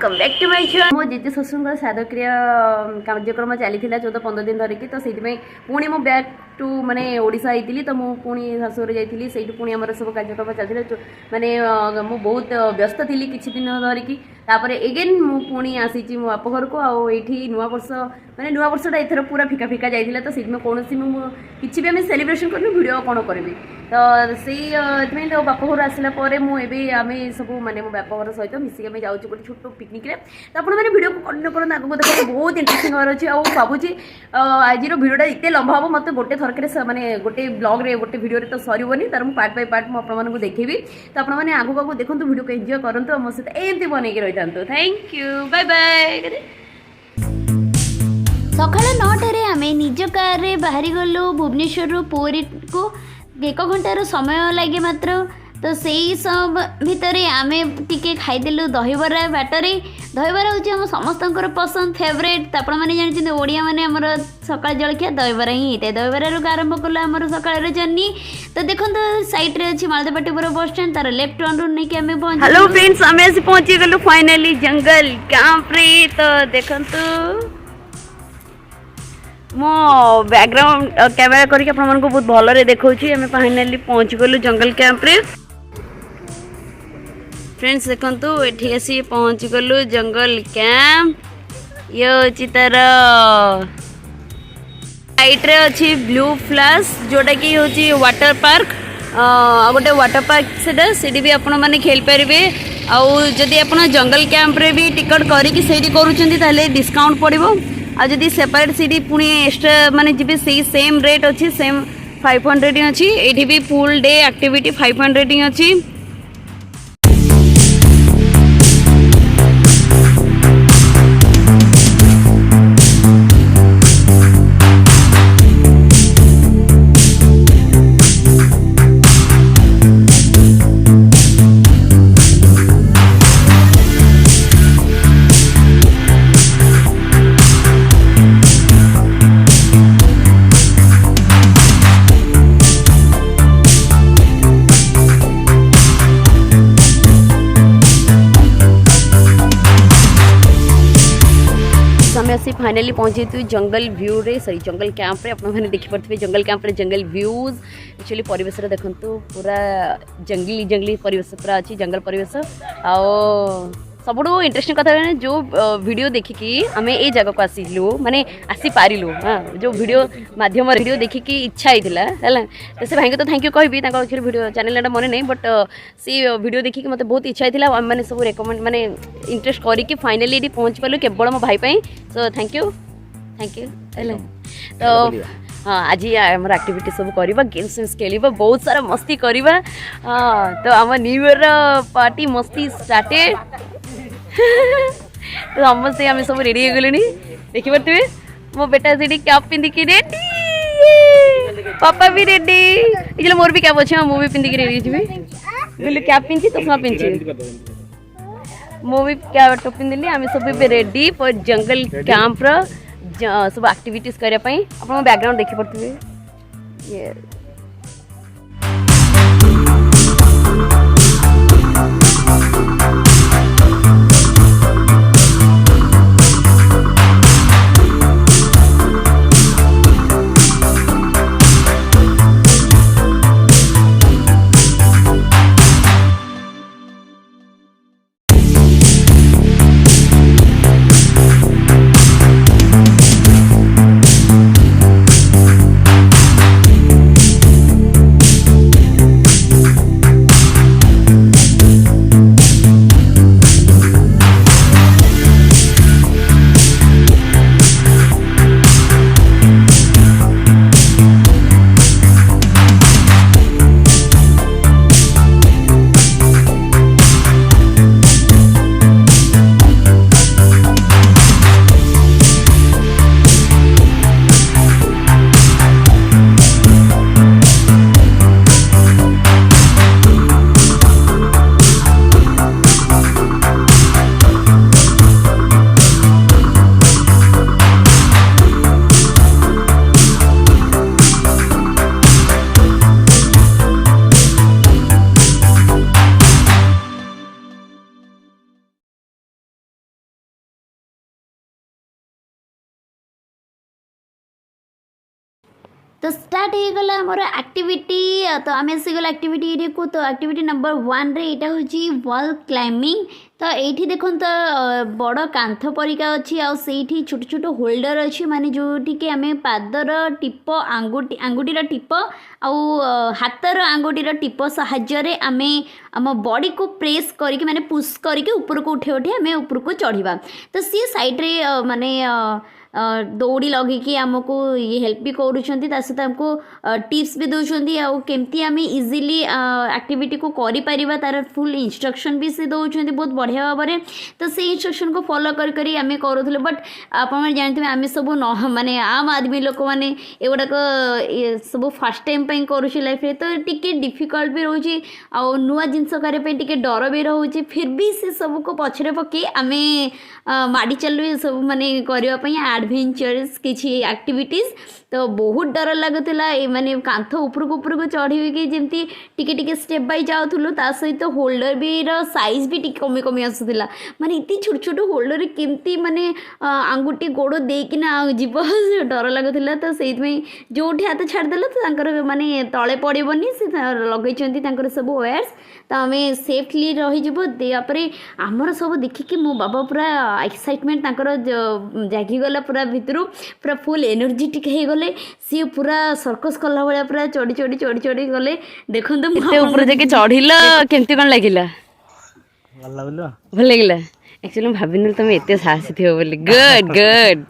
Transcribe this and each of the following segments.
Welcome back to my channel. मो जेजे ससुर श्राद्धक्रिय कार्यक्रम चली 14-15 दिन धरिकी तो से पुणी मो बैक टू माने ओडिशा आईली तो मुझे पुणी शाशुर जाइली से पुणी आम सब कार्यक्रम चलते माने मु बहुत व्यस्त थी किसी दिन धरिकी तापर एगेन मु पुणी आसी मो बाप घर को आठी नुआ वर्ष माने नुआ वर्षटा एथर पूरा फिका फिका जाइला तो से कौन किसी भी आम सेलिब्रेशन करनी वीडियो कौन करी तो से तो बाप घर आसला मुझे आम सब माने मो बाप घर सहित मिसिक आम जाऊँ गोटे छोट पिकनिक तो आप वीडियो को कंटिन्यू करें आगे देखो बहुत इंटरेस्टिंग हमारे अच्छे और भावुँ आज भिडियोटा इतने लंबा हम मत गोटे थरक माने गोटे ब्लॉग रे गोटे भिडियो तो सरबनी तार मुझे पार्ट बाय पार्ट मुझे देखेबी तो आपने आगू आगू देखो भिडियो को एंजॉय करूँ मो सहित एमती बनई रही था। Thank you bye bye. सकाल 9टारे आम निज कार रे बाहरी गलु भुवनेश्वर पुरी को 1 घंटार समय लगे मात्र तो सही सब भितर आम टी खाईदेलु दहीबरा बाटरे दहीबरा हूँ आम समस्त पसंद फेवरेट तो मैंने जानते ओडिया मैंने आमर सकाल जलखिया दहीबरा ही होता है दहीबरू आरंभ कला आम सकाल जर्नी तो देखो सैड्रे अच्छी मालदेपाटीपुर बस स्टैंड तार लेफ्ट टर्न नहीं कि आम पहुंच। हेलो फ्रेंड्स आम आसी पहुंची गलु फाइनाली जंगल कैंप रे तो देखंतु मो बैकग्राउंड कैमेरा करके आपको बहुत भल देखा आम फाइनाली पहुंची गलु जंगल कैंप रे। फ्रेंड्स देखंतु एठी आसी पहुंची गलु जंगल कैंप ये हूँ तार साइड रे अच्छी ब्लू फ्लैश जोटा कि हूँ वाटर पार्क गोटे वाटर पार्क से भी आपण मैंने खेल पारे आदि आप जंगल कैंप रे भी टिकट करके डिस्काउंट पड़ो आदि सेपरेट सीट पुणी एक्स्ट्रा माने जी से सेम रेट अच्छी सेम 500 अच्छी ये भी फुल डे एक्टिविटी 500 अच्छी। आसी फाइनाली पहुंची थी जंगल व्यू रे सॉरी जंगल कैंप रे आपने देखि पड़थे जंगल कैंप रे जंगल व्यूज एक्चुअली परिवेश रे देखंतु पूरा जंगली परिवेश पूरा अच्छी जंगल परिवेश आओ सब इंटरेस्टिंग कथा जो वीडियो देखिकी आम ये जगह को आसिलु माने आसी पारिलु हाँ जो वीडियो माध्यम वीडियो देखिकी इच्छा होता है तो से भाई को तो थैंक यू कहबी वीडियो चैनल मन नहीं बट सी वीडियो देखिकी मत बहुत इच्छा होता आम मैंने सब रेकमेंड माने इंटरेस्ट करके फाइनाली ये पहुँच पालु केवल मो भाई सो थैंक यू है तो हाँ आज आम एक्टिविटी सब करवा गेम्स वेम्स खेल बहुत सारा मस्ती करवा हाँ तो आम न्यू ईयर पार्टी मस्ती स्टार्टेड तो समस्ते आम सब रेडी हो गले देखी पारे मो बेटा से कैप पिंधिकी रेडी पापा भी रेडी ये मोर भी कैप अच्छे मुझे पिंधिकी रेडी बोले कैप पिंधि चश्मा पिंधि मु भी कैप पिंधिली आम सब रेडी फॉर जंगल कैंप सब एक्टिविटीज करने आप बैकग्राउंड देखी पारे ये तो स्टार्ट हो गला मोर एक्टिविटी तो आम आसीगला एक्टिविटी को तो एक्टिविटी नंबर 1 रे यहाँ हूँ वॉल क्लाइंबिंग तो ये देखो तो बड़ कांथ परिका अच्छी आठी छोट छोट होल्डर अच्छी माने जोटि आम पादर टीप आंगुठीर टीप हाथर आंगुठीर टीप साहाय्य आम आम बॉडी को प्रेस करके माने पुश करके ऊपर को उठे उठे आम ऊपर को चढ़ा तो सी साइड रे माने दौड़ी लगे आमको ये हेल्प भी कर सहित आमको टिप्स भी दौरान आमती आम इजिली एक्टिविटी को करें तार फुल इंस्ट्रक्शन भी से दौरान बहुत बढ़िया भाव में तो से इंस्ट्रक्शन को फॉलो करी आम करूँ बट आप जानते आम सब न माने आम आदमी लोक मैंने एगुड़ाक सब फास्ट टाइम कर लाइफ रे तो टी डिफिकल्ट भी रोचे आ नुआ जिनस करके डर भी रोचे फिर भी से सब को पछरे पकई आम माड़ी चलु सब माने करने एडवेंचरस किसी एक्टिविटीज तो बहुत डर लगुला माने कांथ उपरको चढ़ी कि जमी टिके स्टेप बाय जाऊँ ता सहित होल्डर भी साइज भी टी कमी कमी आसूला माने इतनी छोट छोट होल्डर केमती माने आंगुठी गोड़ देकिना जीव डर लगुला तो से जो हाथ छाड़देला तो माने तले पड़ोनी से लगे सब वायर्स तो आम सेफ्टली रहीपर आमर सब देखिकी मो बाबा पूरा एक्साइटमेंट जागिगला पूरा भितर पूरा फुल एनर्जेटिक हो गले सी पूरा सर्कस कला भाया पूरा चढ़ी चढ़ी चढ़ी चढ़ी गले देखो ऊपर जाके चढ़िल केमती कौन लगिला भल लगिला एक्चुअली भाविनी तुम एत साहसी थी बोली गुड गुड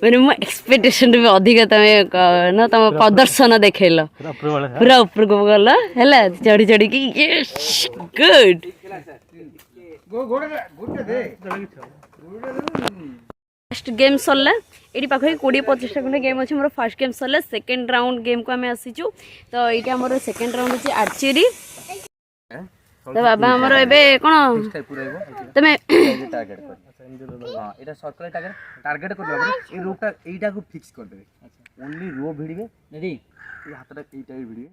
मैंने मो एक्सपेक्टेशन भी अधिक तुम ना तुम प्रदर्शन देखल पूरा ऊपर को गल है चढ़ी चढ़ी की गुड फर्स्ट गेम सरला ये पाखे 20-25 खंडे गेम अच्छे मोर फर्स्ट गेम सरला सेकेंड राउंड गेम को आम आसीचु तो ये आमर सेकेंड राउंड अच्छे आर्चरी तो बाबा हमर एबे कोन तमे टारगेट कर हां एटा सर्कल टारगेट करबा ए रोटा एटा को फिक्स कर देबे ओनली रो भिड़िबे रेडी ए हाथटा एटा भिड़िबे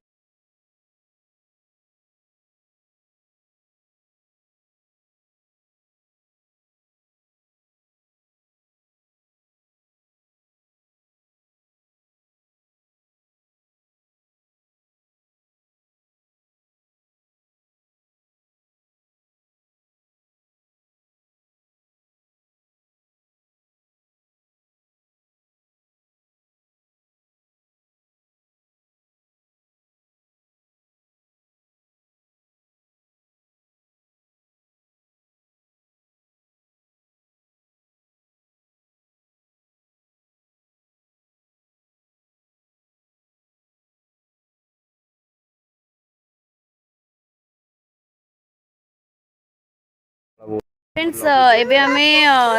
फ्रेंड्स एबे आमे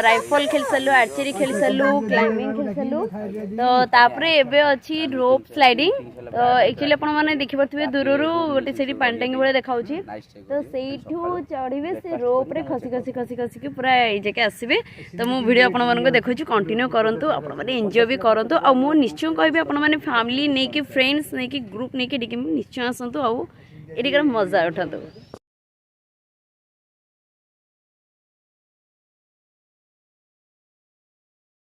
राइफल खेल सारू आर्चरी खेल सारू क्लाइंबिंग खेल सारू तो तापरे एबे अच्छी रोप स्लाइडिंग तो एक्चुअली आपण माने देखि परथिबे दूररू गोटे सेठी पांटांगी बळे देखाउची तो सेठू चढ़ीबे से रोप रे खसी खसी खसी खसी के पूरा ए जके आसीबे तो मु वीडियो आपण मानको देखौची कंटिन्यू करंतु आपण माने एन्जॉय भी करंतु आ मु निश्चय कहबे आपण माने फैमिली नै कि फ्रेंड्स नै कि ग्रुप नै कि निश्चय आसंतु आ एटिकर मजा उठातु।